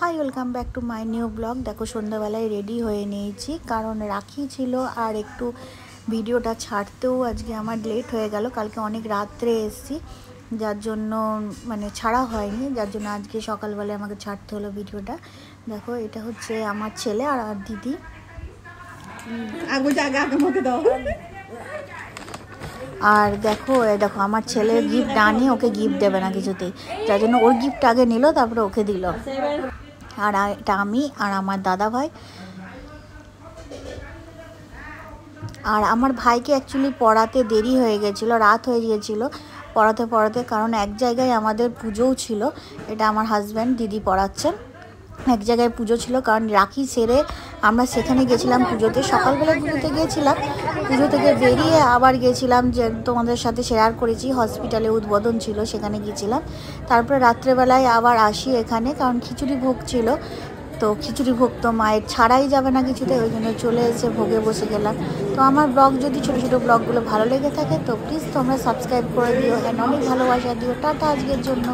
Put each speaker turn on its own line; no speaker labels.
Hi welcome back to my new blog. দেখো সন্ধ্যাবেলায় ready হয়ে নিয়েছি, কারণ রাখি ছিল আর একটু ভিডিওটা ছাড়তেও আজকে আমার লেট হয়ে গেল। কালকে অনেক রাত্রে এসেছি, যার জন্য মানে ছাড়া হয়নি, যার জন্য আজকে সকালবেলায় আমাকে ছাড়তে হলো ভিডিওটা। দেখো এটা হচ্ছে আমার ছেলে আর দিদি। আর দেখো দেখো আমার ছেলে গিফট আনি, ওকে গিফট দেবে না কিছুতেই, যার জন্য ওর গিফট আগে নিল, তারপরে ওকে দিল। আর এটা আমি আর আমার দাদা ভাই। আর আমার ভাইকে অ্যাকচুয়ালি পড়াতে দেরি হয়ে গেছিলো, রাত হয়ে গিয়েছিলো পড়াতে, কারণ এক জায়গায় আমাদের পুজোও ছিল। এটা আমার হাজব্যান্ড, দিদি পড়াচ্ছেন। এক জায়গায় পুজো ছিল, কারণ রাখি সেরে আমরা সেখানে গেছিলাম পুজোতে। সকালবেলা পুজোতে গিয়েছিলাম, পুজো থেকে বেরিয়ে আবার গেছিলাম, যে তোমাদের সাথে শেয়ার করেছি, হসপিটালে উদ্বোধন ছিল, সেখানে গিয়েছিলাম। তারপরে রাত্রেবেলায় আবার আসি এখানে, কারণ খিচুড়ি ভোগ ছিল। তো খিচুড়ি ভোগ তো মায়ের ছাড়াই যাবে না কিছুতে, ওই জন্য চলে এসে ভোগে বসে গেলাম। তো আমার ব্লগ যদি ছোটো ছোটো ব্লগগুলো ভালো লেগে থাকে তো প্লিজ তোমরা সাবস্ক্রাইব করে দিও, অ্যান্ড অনেক ভালোবাসা দিও। টাটা আজকের জন্য।